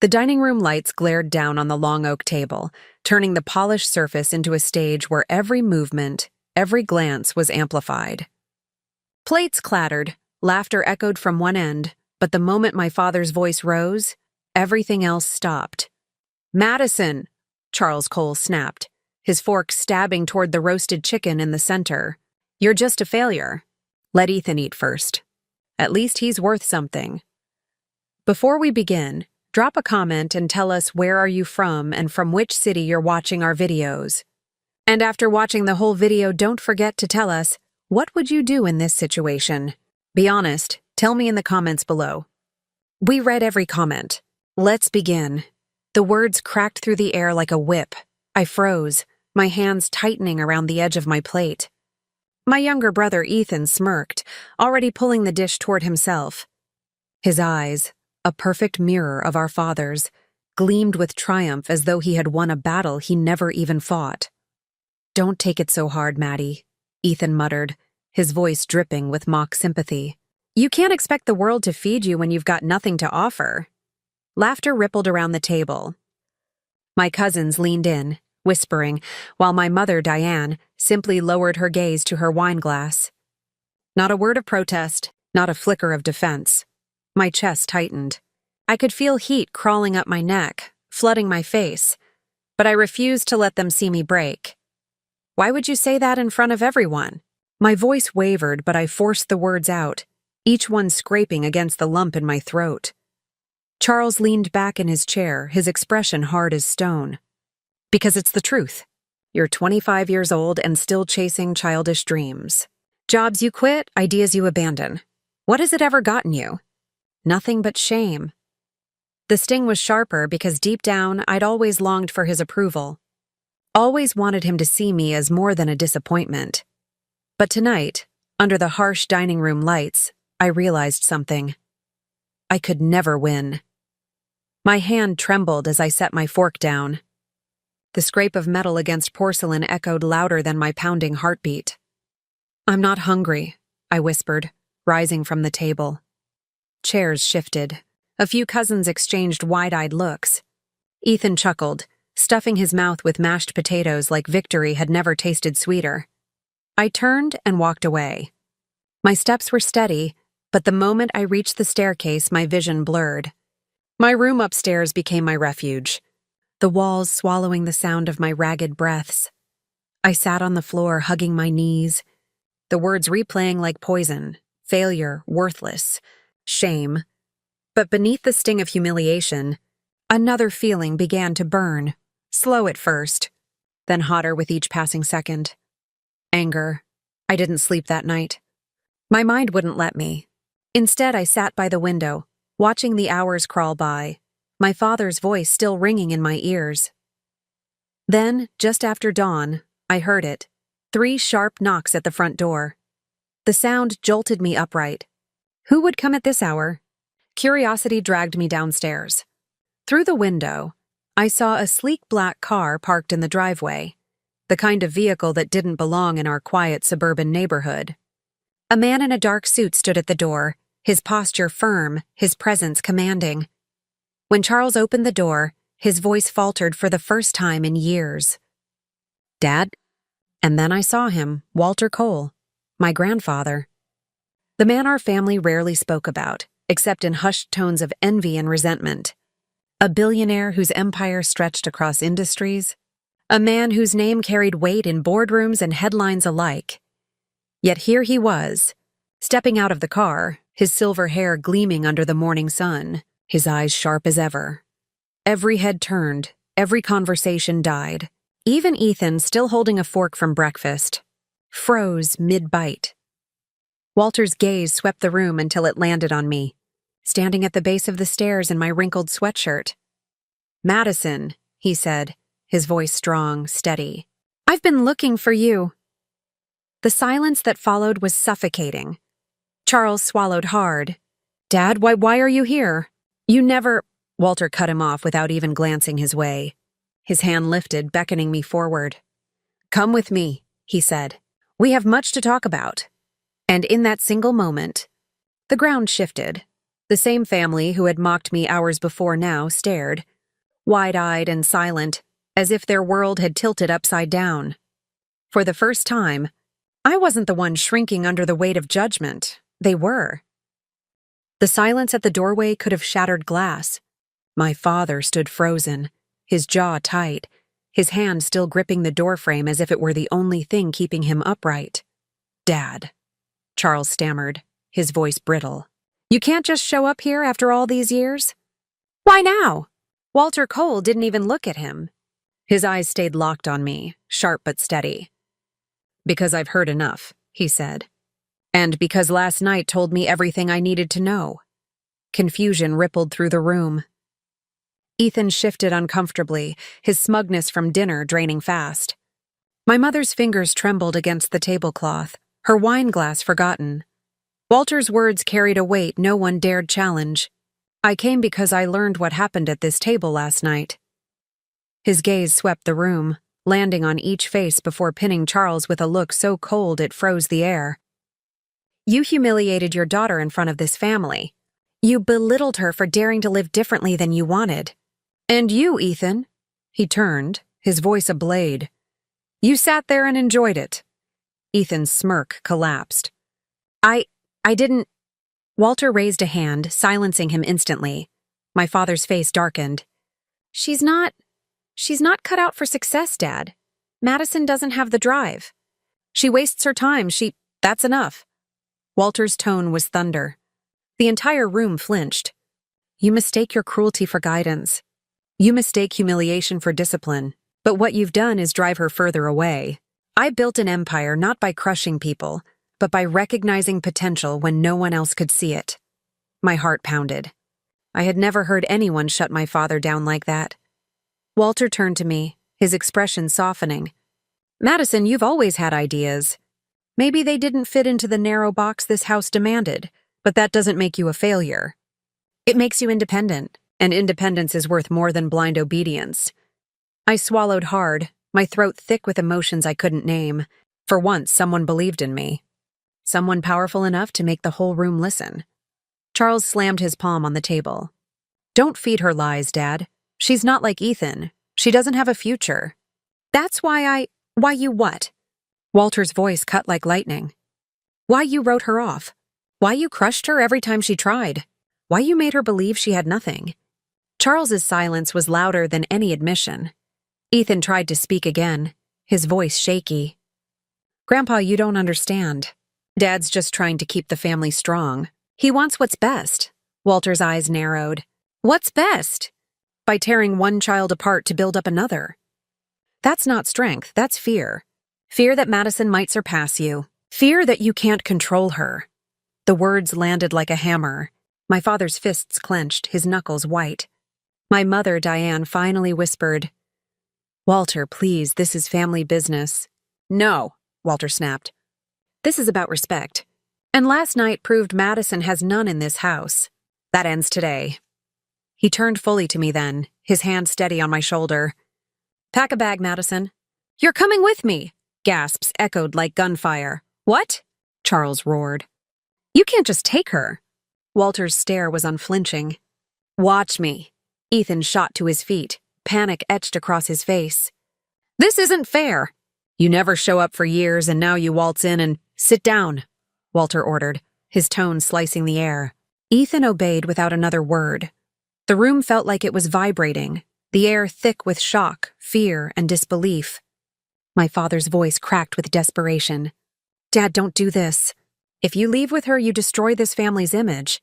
The dining room lights glared down on the long oak table, turning the polished surface into a stage where every movement, every glance was amplified. Plates clattered, laughter echoed from one end, but the moment my father's voice rose, everything else stopped. "Madison!" Charles Cole snapped, his fork stabbing toward the roasted chicken in the center. "You're just a failure. Let Ethan eat first. At least he's worth something." Before we begin, drop a comment and tell us where are you from and from which city you're watching our videos. And after watching the whole video, don't forget to tell us, what would you do in this situation? Be honest, tell me in the comments below. We read every comment. Let's begin. The words cracked through the air like a whip. I froze, my hands tightening around the edge of my plate. My younger brother Ethan smirked, already pulling the dish toward himself. His eyes, a perfect mirror of our father's, gleamed with triumph as though he had won a battle he never even fought. "Don't take it so hard, Maddie," Ethan muttered, his voice dripping with mock sympathy. "You can't expect the world to feed you when you've got nothing to offer." Laughter rippled around the table. My cousins leaned in, whispering, while my mother, Diane, simply lowered her gaze to her wine glass. Not a word of protest, not a flicker of defense. My chest tightened. I could feel heat crawling up my neck, flooding my face, but I refused to let them see me break. "Why would you say that in front of everyone?" My voice wavered, but I forced the words out, each one scraping against the lump in my throat. Charles leaned back in his chair, his expression hard as stone. "Because it's the truth. You're 25 years old and still chasing childish dreams. Jobs you quit, ideas you abandon. What has it ever gotten you? Nothing but shame." The sting was sharper because deep down I'd always longed for his approval. Always wanted him to see me as more than a disappointment. But tonight, under the harsh dining room lights, I realized something. I could never win. My hand trembled as I set my fork down. The scrape of metal against porcelain echoed louder than my pounding heartbeat. "I'm not hungry," I whispered, rising from the table. Chairs shifted. A few cousins exchanged wide-eyed looks. Ethan chuckled, stuffing his mouth with mashed potatoes like victory had never tasted sweeter. I turned and walked away. My steps were steady, but the moment I reached the staircase, my vision blurred. My room upstairs became my refuge, the walls swallowing the sound of my ragged breaths. I sat on the floor, hugging my knees, the words replaying like poison: failure, worthless, shame. But beneath the sting of humiliation, another feeling began to burn, slow at first, then hotter with each passing second. Anger. I didn't sleep that night. My mind wouldn't let me. Instead, I sat by the window, watching the hours crawl by, my father's voice still ringing in my ears. Then, just after dawn, I heard it. 3 sharp knocks at the front door. The sound jolted me upright. Who would come at this hour? Curiosity dragged me downstairs. Through the window, I saw a sleek black car parked in the driveway, the kind of vehicle that didn't belong in our quiet suburban neighborhood. A man in a dark suit stood at the door, his posture firm, his presence commanding. When Charles opened the door, his voice faltered for the first time in years. "Dad?" And then I saw him, Walter Cole, my grandfather. The man our family rarely spoke about, except in hushed tones of envy and resentment. A billionaire whose empire stretched across industries. A man whose name carried weight in boardrooms and headlines alike. Yet here he was, stepping out of the car, his silver hair gleaming under the morning sun, his eyes sharp as ever. Every head turned, every conversation died. Even Ethan, still holding a fork from breakfast, froze mid-bite. Walter's gaze swept the room until it landed on me, standing at the base of the stairs in my wrinkled sweatshirt. "Madison," he said, his voice strong, steady. "I've been looking for you." The silence that followed was suffocating. Charles swallowed hard. "Dad, why are you here? You never—" Walter cut him off without even glancing his way. His hand lifted, beckoning me forward. "Come with me," he said. "We have much to talk about." And in that single moment, the ground shifted. The same family who had mocked me hours before now stared, wide-eyed and silent, as if their world had tilted upside down. For the first time, I wasn't the one shrinking under the weight of judgment. They were. The silence at the doorway could have shattered glass. My father stood frozen, his jaw tight, his hand still gripping the doorframe as if it were the only thing keeping him upright. "Dad," Charles stammered, his voice brittle. "You can't just show up here after all these years?" "Why now?" Walter Cole didn't even look at him. His eyes stayed locked on me, sharp but steady. "Because I've heard enough," he said. "And because last night told me everything I needed to know." Confusion rippled through the room. Ethan shifted uncomfortably, his smugness from dinner draining fast. My mother's fingers trembled against the tablecloth, her wine glass forgotten. Walter's words carried a weight no one dared challenge. "I came because I learned what happened at this table last night." His gaze swept the room, landing on each face before pinning Charles with a look so cold it froze the air. "You humiliated your daughter in front of this family. You belittled her for daring to live differently than you wanted. And you, Ethan," he turned, his voice a blade. "You sat there and enjoyed it." Ethan's smirk collapsed. I didn't—" Walter raised a hand, silencing him instantly. My father's face darkened. She's not cut out for success, Dad. Madison doesn't have the drive. She wastes her time, that's enough." Walter's tone was thunder. The entire room flinched. "You mistake your cruelty for guidance. You mistake humiliation for discipline. But what you've done is drive her further away. I built an empire not by crushing people, but by recognizing potential when no one else could see it." My heart pounded. I had never heard anyone shut my father down like that. Walter turned to me, his expression softening. "Madison, you've always had ideas. Maybe they didn't fit into the narrow box this house demanded, but that doesn't make you a failure. It makes you independent, and independence is worth more than blind obedience." I swallowed hard, my throat thick with emotions I couldn't name. For once, someone believed in me. Someone powerful enough to make the whole room listen. Charles slammed his palm on the table. "Don't feed her lies, Dad. She's not like Ethan. She doesn't have a future." "That's why you what?" Walter's voice cut like lightning. "Why you wrote her off. Why you crushed her every time she tried. Why you made her believe she had nothing." Charles's silence was louder than any admission. Ethan tried to speak again, his voice shaky. "Grandpa, you don't understand. Dad's just trying to keep the family strong. He wants what's best." Walter's eyes narrowed. "What's best?" "By tearing one child apart to build up another." "That's not strength, that's fear. Fear that Madison might surpass you. Fear that you can't control her." The words landed like a hammer. My father's fists clenched, his knuckles white. My mother, Diane, finally whispered, "Walter, please, this is family business." "No," Walter snapped. "This is about respect. And last night proved Madison has none in this house. That ends today." He turned fully to me then, his hand steady on my shoulder. "Pack a bag, Madison." "You're coming with me!" Gasps echoed like gunfire. "What?" Charles roared. "You can't just take her." Walter's stare was unflinching. "Watch me." Ethan shot to his feet, panic etched across his face. "This isn't fair. You never show up for years and now you waltz in and sit down," Walter ordered, his tone slicing the air. Ethan obeyed without another word. The room felt like it was vibrating, the air thick with shock, fear, and disbelief. My father's voice cracked with desperation. "Dad, don't do this. If you leave with her, you destroy this family's image.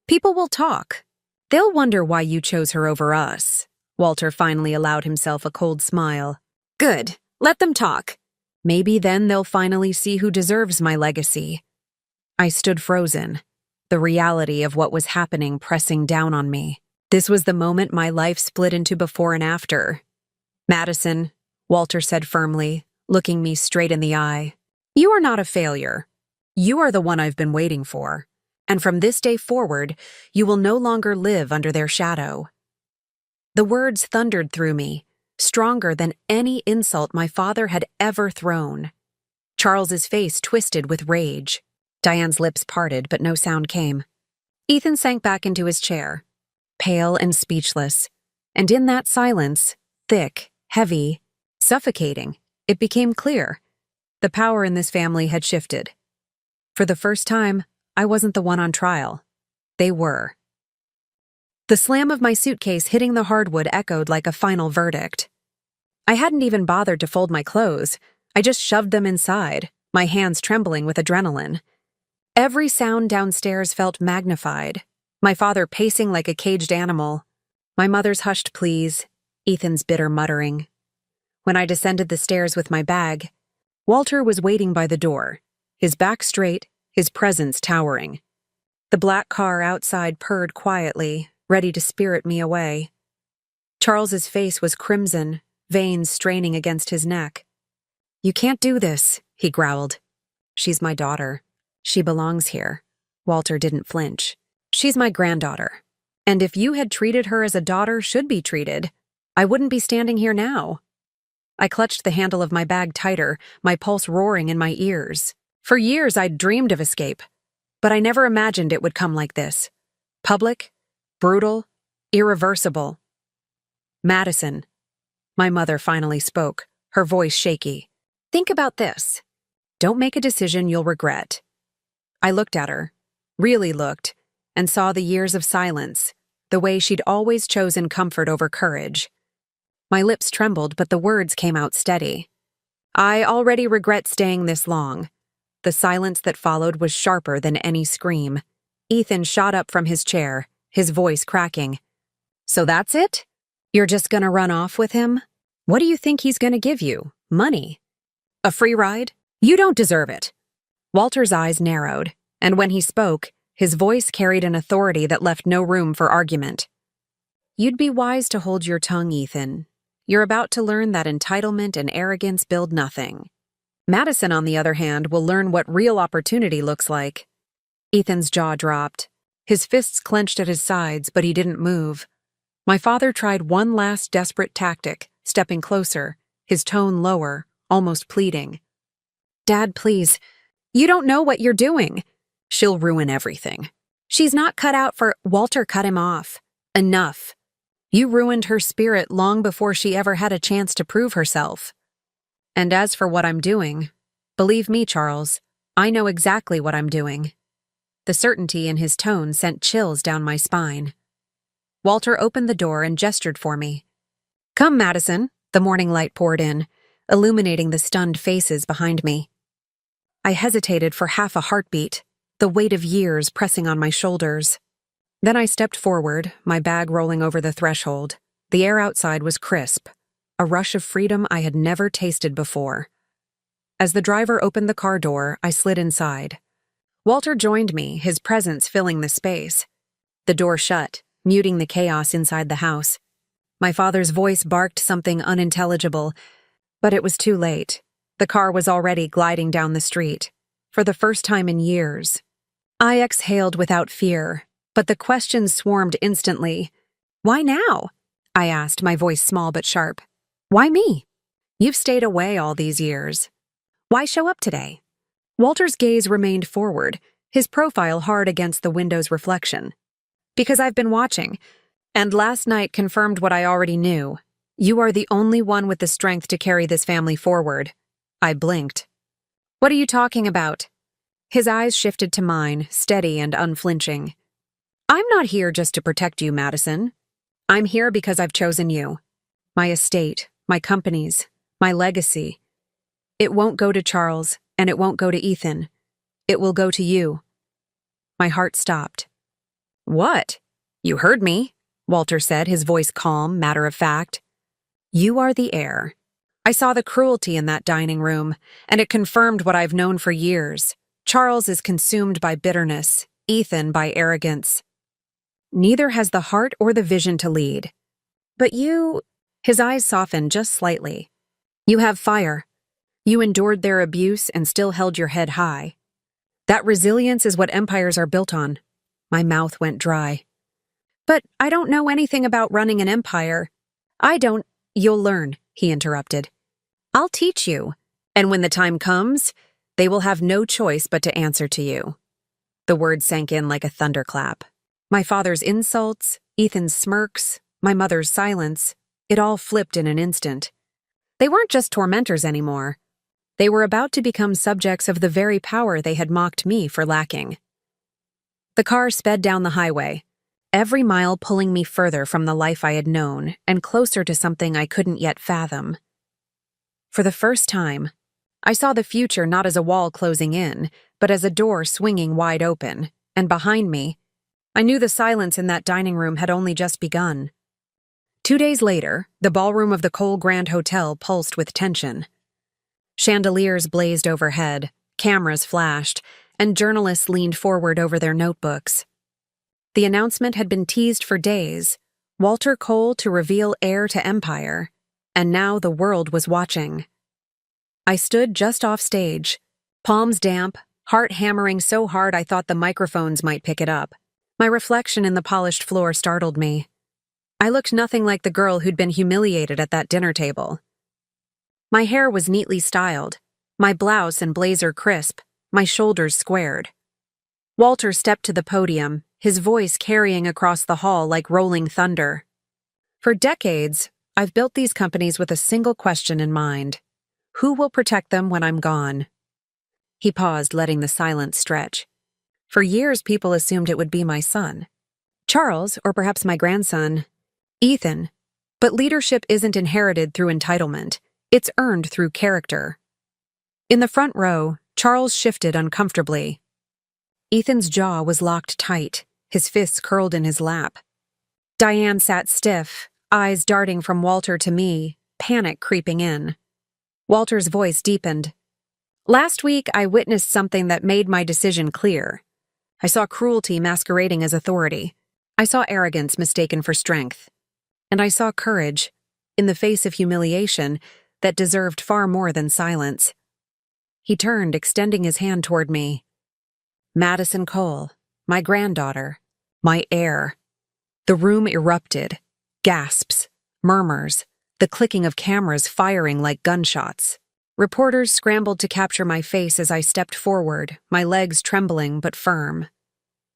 People will talk. They'll wonder why you chose her over us." Walter finally allowed himself a cold smile. "Good. Let them talk. Maybe then they'll finally see who deserves my legacy." I stood frozen, the reality of what was happening pressing down on me. This was the moment my life split into before and after. "Madison," Walter said firmly, looking me straight in the eye, "you are not a failure. You are the one I've been waiting for. And from this day forward, you will no longer live under their shadow." The words thundered through me, stronger than any insult my father had ever thrown. Charles's face twisted with rage. Diane's lips parted, but no sound came. Ethan sank back into his chair, pale and speechless, and in that silence, thick, heavy, suffocating, it became clear. The power in this family had shifted. For the first time, I wasn't the one on trial. They were. The slam of my suitcase hitting the hardwood echoed like a final verdict. I hadn't even bothered to fold my clothes. I just shoved them inside, my hands trembling with adrenaline. Every sound downstairs felt magnified. My father pacing like a caged animal. My mother's hushed pleas, Ethan's bitter muttering. When I descended the stairs with my bag, Walter was waiting by the door, his back straight, his presence towering. The black car outside purred quietly, ready to spirit me away. Charles's face was crimson, veins straining against his neck. "You can't do this," he growled. "She's my daughter. She belongs here." Walter didn't flinch. "She's my granddaughter. And if you had treated her as a daughter should be treated, I wouldn't be standing here now." I clutched the handle of my bag tighter, my pulse roaring in my ears. For years I'd dreamed of escape, but I never imagined it would come like this. Public, brutal, irreversible. "Madison," my mother finally spoke, her voice shaky. "Think about this. Don't make a decision you'll regret." I looked at her, really looked, and saw the years of silence, the way she'd always chosen comfort over courage. My lips trembled, but the words came out steady. "I already regret staying this long." The silence that followed was sharper than any scream. Ethan shot up from his chair, his voice cracking. "So that's it? You're just gonna run off with him? What do you think he's gonna give you? Money? A free ride? You don't deserve it." Walter's eyes narrowed, and when he spoke, his voice carried an authority that left no room for argument. "You'd be wise to hold your tongue, Ethan. You're about to learn that entitlement and arrogance build nothing. Madison, on the other hand, will learn what real opportunity looks like." Ethan's jaw dropped. His fists clenched at his sides, but he didn't move. My father tried one last desperate tactic, stepping closer, his tone lower, almost pleading. "Dad, please. You don't know what you're doing. She'll ruin everything. She's not cut out for—" Walter cut him off. "Enough. You ruined her spirit long before she ever had a chance to prove herself. And as for what I'm doing, believe me, Charles, I know exactly what I'm doing." The certainty in his tone sent chills down my spine. Walter opened the door and gestured for me. "Come, Madison." The morning light poured in, illuminating the stunned faces behind me. I hesitated for half a heartbeat, the weight of years pressing on my shoulders. Then I stepped forward, my bag rolling over the threshold. The air outside was crisp, a rush of freedom I had never tasted before. As the driver opened the car door, I slid inside. Walter joined me, his presence filling the space. The door shut, muting the chaos inside the house. My father's voice barked something unintelligible, but it was too late. The car was already gliding down the street, for the first time in years. I exhaled without fear, but the questions swarmed instantly. "Why now?" I asked, my voice small but sharp. "Why me? You've stayed away all these years. Why show up today?" Walter's gaze remained forward, his profile hard against the window's reflection. "Because I've been watching, and last night confirmed what I already knew. You are the only one with the strength to carry this family forward." I blinked. "What are you talking about?" His eyes shifted to mine, steady and unflinching. "I'm not here just to protect you, Madison. I'm here because I've chosen you. My estate, my companies, my legacy. It won't go to Charles, and it won't go to Ethan. It will go to you." My heart stopped. "What? You heard me," Walter said, his voice calm, matter-of-fact. "You are the heir." I saw the cruelty in that dining room, and it confirmed what I've known for years. Charles is consumed by bitterness, Ethan by arrogance. Neither has the heart or the vision to lead. But you— his eyes softened just slightly. "You have fire. You endured their abuse and still held your head high. That resilience is what empires are built on." My mouth went dry. "But I don't know anything about running an empire." "I don't— You'll learn," he interrupted. "I'll teach you, and when the time comes, they will have no choice but to answer to you." The word sank in like a thunderclap. My father's insults, Ethan's smirks, my mother's silence, it all flipped in an instant. They weren't just tormentors anymore. They were about to become subjects of the very power they had mocked me for lacking. The car sped down the highway, every mile pulling me further from the life I had known and closer to something I couldn't yet fathom. For the first time, I saw the future not as a wall closing in, but as a door swinging wide open, and behind me, I knew the silence in that dining room had only just begun. 2 days later, the ballroom of the Cole Grand Hotel pulsed with tension. Chandeliers blazed overhead, cameras flashed, and journalists leaned forward over their notebooks. The announcement had been teased for days, Walter Cole to reveal heir to empire, and now the world was watching. I stood just off stage, palms damp, heart hammering so hard I thought the microphones might pick it up. My reflection in the polished floor startled me. I looked nothing like the girl who'd been humiliated at that dinner table. My hair was neatly styled, my blouse and blazer crisp, my shoulders squared. Walter stepped to the podium, his voice carrying across the hall like rolling thunder. For decades, I've built these companies with a single question in mind. Who will protect them when I'm gone? He paused, letting the silence stretch. For years, people assumed it would be my son, Charles, or perhaps my grandson, Ethan. But leadership isn't inherited through entitlement. It's earned through character. In the front row, Charles shifted uncomfortably. Ethan's jaw was locked tight, his fists curled in his lap. Diane sat stiff, eyes darting from Walter to me, panic creeping in. Walter's voice deepened. Last week, I witnessed something that made my decision clear. I saw cruelty masquerading as authority. I saw arrogance mistaken for strength. And I saw courage, in the face of humiliation, that deserved far more than silence. He turned, extending his hand toward me. Madison Cole, my granddaughter, my heir. The room erupted. Gasps, murmurs, the clicking of cameras firing like gunshots. Reporters scrambled to capture my face as I stepped forward, my legs trembling but firm.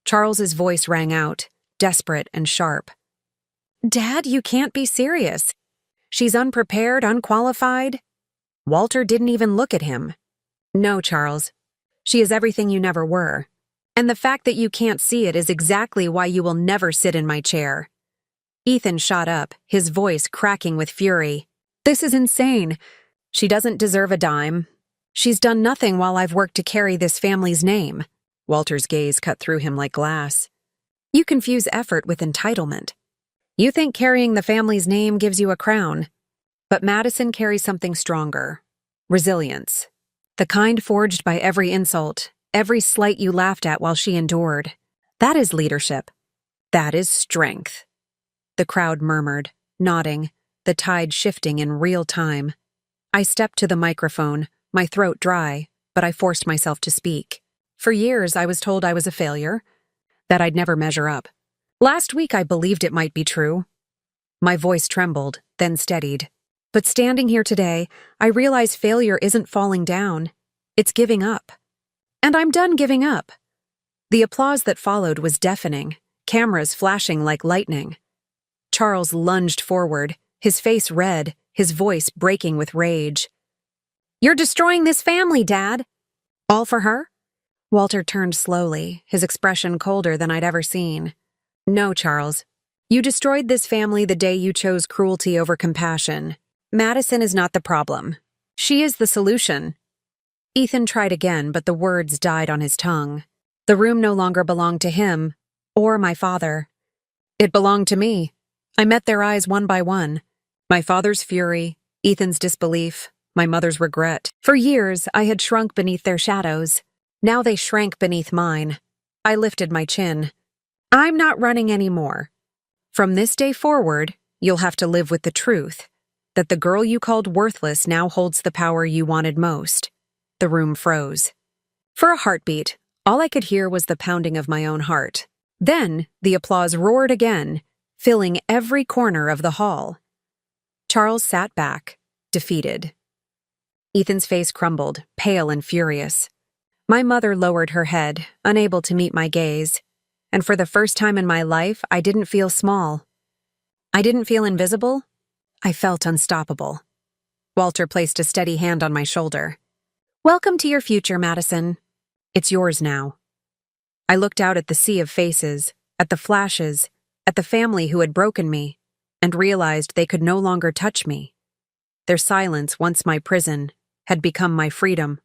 Charles's voice rang out, desperate and sharp. Dad, you can't be serious. She's unprepared, unqualified. Walter didn't even look at him. No, Charles. She is everything you never were. And the fact that you can't see it is exactly why you will never sit in my chair. Ethan shot up, his voice cracking with fury. This is insane. She doesn't deserve a dime. She's done nothing while I've worked to carry this family's name. Walter's gaze cut through him like glass. You confuse effort with entitlement. You think carrying the family's name gives you a crown. But Madison carries something stronger. Resilience. The kind forged by every insult, every slight you laughed at while she endured. That is leadership. That is strength. The crowd murmured, nodding, the tide shifting in real time. I stepped to the microphone, my throat dry, but I forced myself to speak. For years, I was told I was a failure, that I'd never measure up. Last week, I believed it might be true. My voice trembled, then steadied. But standing here today, I realize failure isn't falling down. It's giving up. And I'm done giving up. The applause that followed was deafening, cameras flashing like lightning. Charles lunged forward, his face red, his voice breaking with rage. You're destroying this family, Dad. All for her? Walter turned slowly, his expression colder than I'd ever seen. No, Charles. You destroyed this family the day you chose cruelty over compassion. Madison is not the problem. She is the solution. Ethan tried again, but the words died on his tongue. The room no longer belonged to him, or my father. It belonged to me. I met their eyes one by one. My father's fury, Ethan's disbelief, my mother's regret. For years, I had shrunk beneath their shadows. Now they shrank beneath mine. I lifted my chin. I'm not running anymore. From this day forward, you'll have to live with the truth that the girl you called worthless now holds the power you wanted most. The room froze. For a heartbeat, all I could hear was the pounding of my own heart. Then, the applause roared again, filling every corner of the hall. Charles sat back, defeated. Ethan's face crumbled, pale and furious. My mother lowered her head, unable to meet my gaze. and for the first time in my life, I didn't feel small. I didn't feel invisible. I felt unstoppable. Walter placed a steady hand on my shoulder. "Welcome to your future, Madison. It's yours now." I looked out at the sea of faces, at the flashes, at the family who had broken me, and realized they could no longer touch me. Their silence, once my prison, had become my freedom.